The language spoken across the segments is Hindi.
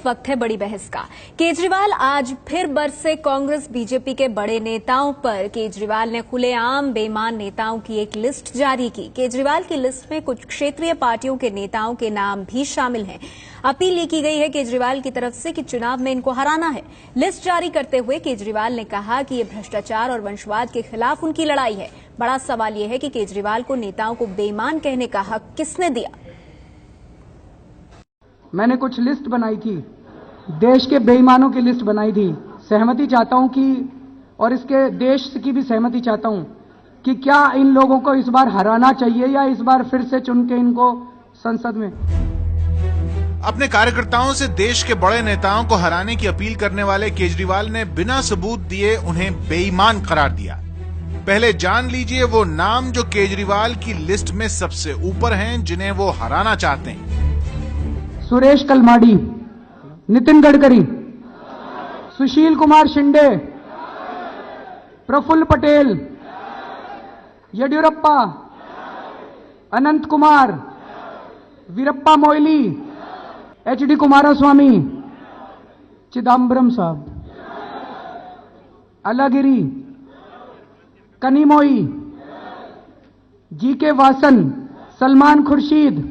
वक्त है बड़ी बहस का। केजरीवाल आज फिर बरसे कांग्रेस बीजेपी के बड़े नेताओं पर। केजरीवाल ने खुलेआम बेईमान नेताओं की एक लिस्ट जारी की। केजरीवाल की लिस्ट में कुछ क्षेत्रीय पार्टियों के नेताओं के नाम भी शामिल हैं। अपील ये की गई है केजरीवाल की तरफ से कि चुनाव में इनको हराना है। लिस्ट जारी करते हुए केजरीवाल ने कहा कि ये भ्रष्टाचार और वंशवाद के खिलाफ उनकी लड़ाई है। बड़ा सवाल यह है कि केजरीवाल को नेताओं को बेईमान कहने का हक किसने दिया। मैंने कुछ लिस्ट बनाई थी, देश के बेईमानों की लिस्ट बनाई थी। सहमति चाहता हूं कि, और इसके देश की भी सहमति चाहता हूं कि क्या इन लोगों को इस बार हराना चाहिए या इस बार फिर से चुन के इनको संसद में। अपने कार्यकर्ताओं से देश के बड़े नेताओं को हराने की अपील करने वाले केजरीवाल ने बिना सबूत दिए उन्हें बेईमान करार दिया। पहले जान लीजिए वो नाम जो केजरीवाल की लिस्ट में सबसे ऊपर हैं, जिन्हें वो हराना चाहते हैं। सुरेश कलमाडी, नितिन गडकरी, सुशील कुमार शिंदे, प्रफुल्ल पटेल, येडियुरप्पा, अनंत कुमार, वीरप्पा मोइली, एचडी कुमारस्वामी, चिदम्बरम साहब, अलागिरी, कनिमोई, जीके वासन, सलमान खुर्शीद,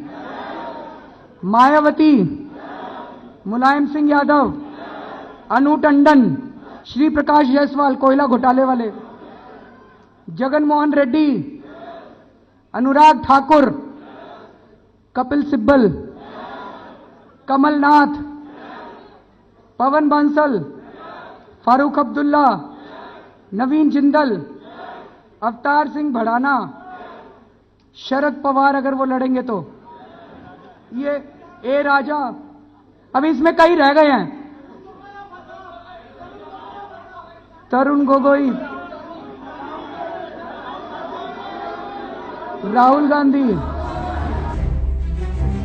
मायावती, मुलायम सिंह यादव, अनु टंडन, श्री प्रकाश जायसवाल कोयला घोटाले वाले, जगन मोहन रेड्डी, अनुराग ठाकुर, कपिल सिब्बल, कमलनाथ, पवन बांसल, फारूक अब्दुल्ला, नवीन जिंदल, अवतार सिंह भड़ाना, शरद पवार अगर वो लड़ेंगे तो, ये ए राजा, अभी इसमें कई रह गए हैं, तरुण गोगोई, राहुल गांधी।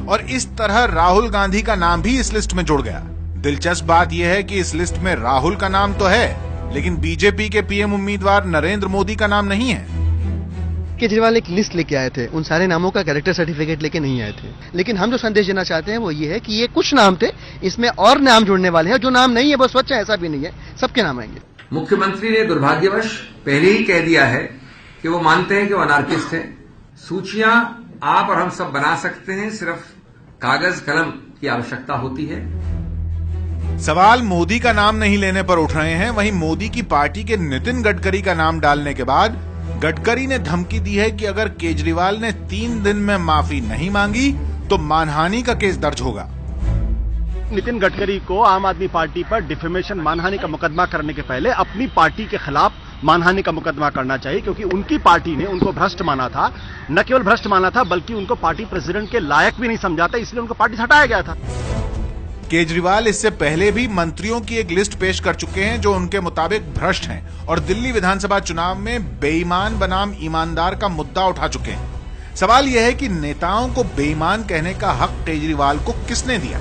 और इस तरह राहुल गांधी का नाम भी इस लिस्ट में जुड़ गया। दिलचस्प बात यह है कि इस लिस्ट में राहुल का नाम तो है, लेकिन बीजेपी के पीएम उम्मीदवार नरेंद्र मोदी का नाम नहीं है। केजरीवाल एक लिस्ट लेके आए थे, उन सारे नामों का कैरेक्टर सर्टिफिकेट लेके नहीं आए थे। लेकिन हम जो संदेश देना चाहते हैं वो ये है कि ये कुछ नाम थे, इसमें और नाम जुड़ने वाले हैं। जो नाम नहीं है वो स्वच्छ है, ऐसा भी नहीं है, सबके नाम आएंगे। मुख्यमंत्री ने दुर्भाग्यवश पहले ही कह दिया है कि वो मानते हैं कि वो अनार्किस्ट है। सूचियां आप और हम सब बना सकते हैं, सिर्फ कागज कलम की आवश्यकता होती है। सवाल मोदी का नाम नहीं लेने पर उठ रहे हैं। वहीं मोदी की पार्टी के नितिन गडकरी का नाम डालने के बाद गडकरी ने धमकी दी है कि अगर केजरीवाल ने 3 दिन में माफी नहीं मांगी तो मानहानि का केस दर्ज होगा। नितिन गडकरी को आम आदमी पार्टी पर डिफेमेशन मानहानि का मुकदमा करने के पहले अपनी पार्टी के खिलाफ मानहानि का मुकदमा करना चाहिए, क्योंकि उनकी पार्टी ने उनको भ्रष्ट माना था। न केवल भ्रष्ट माना था बल्कि उनको पार्टी प्रेसिडेंट के लायक भी नहीं समझा था, इसलिए उनको पार्टी से हटाया गया था। केजरीवाल इससे पहले भी मंत्रियों की एक लिस्ट पेश कर चुके हैं जो उनके मुताबिक भ्रष्ट हैं और दिल्ली विधानसभा चुनाव में बेईमान बनाम ईमानदार का मुद्दा उठा चुके हैं। सवाल यह है कि नेताओं को बेईमान कहने का हक केजरीवाल को किसने दिया।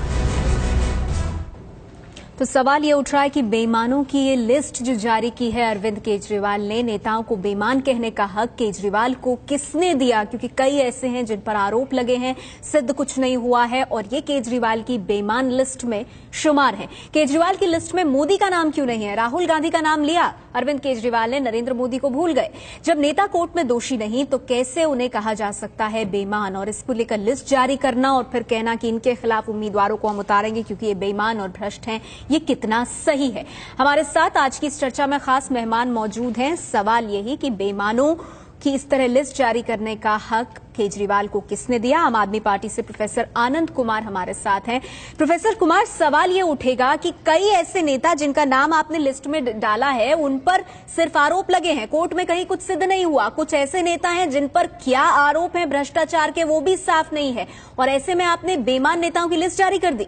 तो सवाल ये उठ रहा है कि बेईमानों की ये लिस्ट जो जारी की है अरविंद केजरीवाल ने, नेताओं को बेईमान कहने का हक केजरीवाल को किसने दिया, क्योंकि कई ऐसे हैं जिन पर आरोप लगे हैं, सिद्ध कुछ नहीं हुआ है और ये केजरीवाल की बेईमान लिस्ट में शुमार है। केजरीवाल की लिस्ट में मोदी का नाम क्यों नहीं है? राहुल गांधी का नाम लिया अरविंद केजरीवाल ने, नरेंद्र मोदी को भूल गए। जब नेता कोर्ट में दोषी नहीं तो कैसे उन्हें कहा जा सकता है बेईमान? और इसको लेकर लिस्ट जारी करना और फिर कहना कि इनके खिलाफ उम्मीदवारों को हम उतारेंगे क्योंकि ये बेईमान और भ्रष्ट हैं, ये कितना सही है? हमारे साथ आज की इस चर्चा में खास मेहमान मौजूद हैं। सवाल यही कि बेईमानों की इस तरह लिस्ट जारी करने का हक केजरीवाल को किसने दिया? आम आदमी पार्टी से प्रोफेसर आनंद कुमार हमारे साथ हैं। प्रोफेसर कुमार, सवाल ये उठेगा कि कई ऐसे नेता जिनका नाम आपने लिस्ट में डाला है, उन पर सिर्फ आरोप लगे हैं, कोर्ट में कहीं कुछ सिद्ध नहीं हुआ। कुछ ऐसे नेता हैं जिन पर क्या आरोप हैं भ्रष्टाचार के, वो भी साफ नहीं है, और ऐसे में आपने बेईमान नेताओं की लिस्ट जारी कर दी।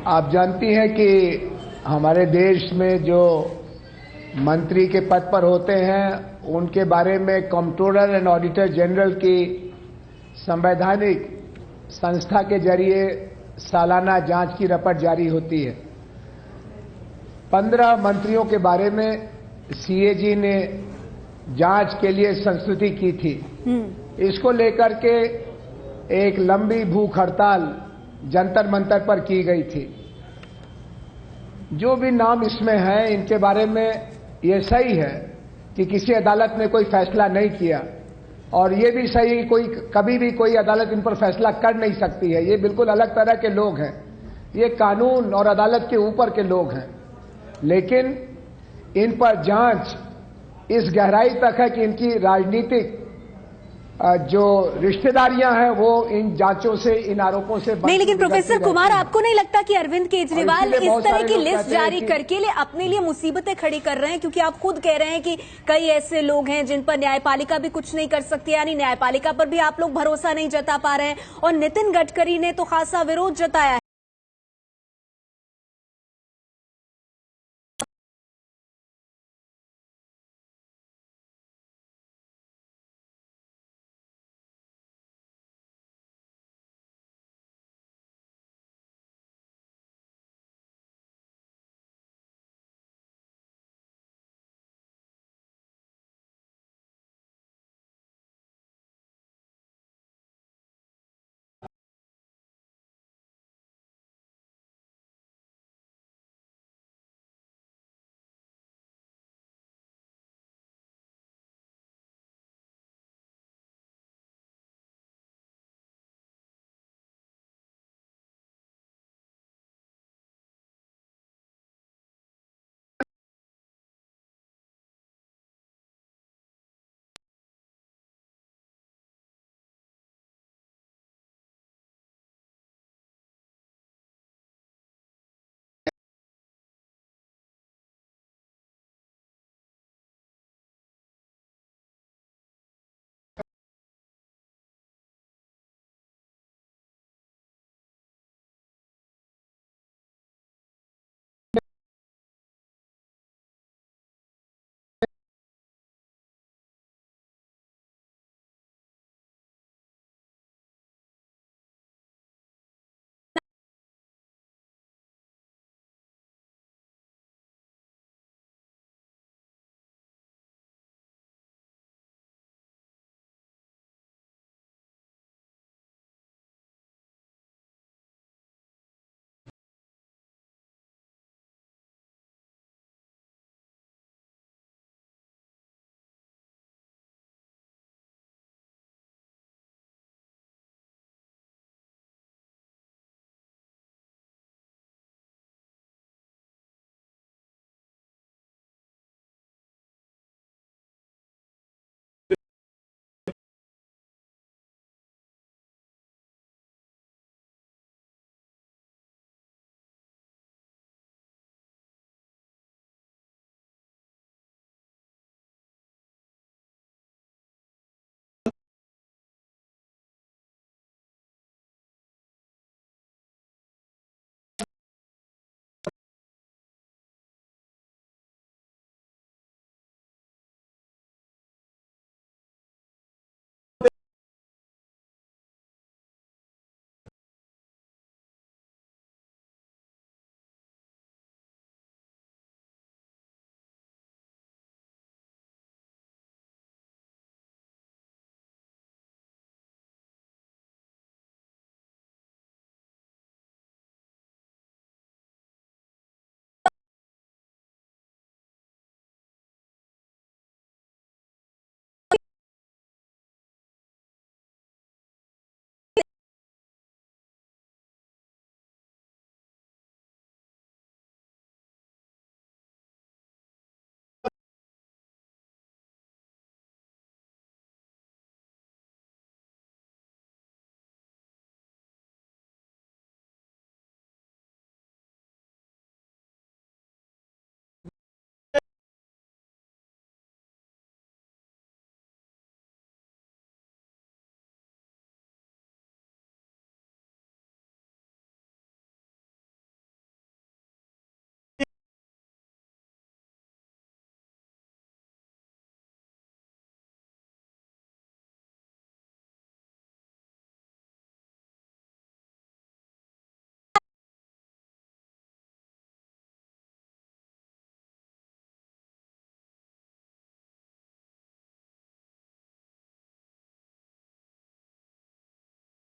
आप जानती हैं कि हमारे देश में जो मंत्री के पद पर होते हैं उनके बारे में कंट्रोलर एंड ऑडिटर जनरल की संवैधानिक संस्था के जरिए सालाना जांच की रिपोर्ट जारी होती है। 15 मंत्रियों के बारे में सीएजी ने जांच के लिए संस्तुति की थी। इसको लेकर के एक लंबी भूख हड़ताल जंतर मंतर पर की गई थी। जो भी नाम इसमें है, इनके बारे में ये सही है कि किसी अदालत ने कोई फैसला नहीं किया, और ये भी सही कोई कभी भी कोई अदालत इन पर फैसला कर नहीं सकती है। ये बिल्कुल अलग तरह के लोग हैं, ये कानून और अदालत के ऊपर के लोग हैं। लेकिन इन पर जांच इस गहराई तक है कि इनकी राजनीतिक जो रिश्तेदारियां हैं वो इन जांचों से, इन आरोपों से नहीं। लेकिन प्रोफेसर कुमार, आपको नहीं लगता कि अरविंद केजरीवाल इस तरह की लिस्ट जारी करके अपने लिए मुसीबतें खड़ी कर रहे हैं? क्योंकि आप खुद कह रहे हैं कि कई ऐसे लोग हैं जिन पर न्यायपालिका भी कुछ नहीं कर सकती, यानी न्यायपालिका पर भी आप लोग भरोसा नहीं जता पा रहे हैं। और नितिन गडकरी ने तो खासा विरोध जताया है।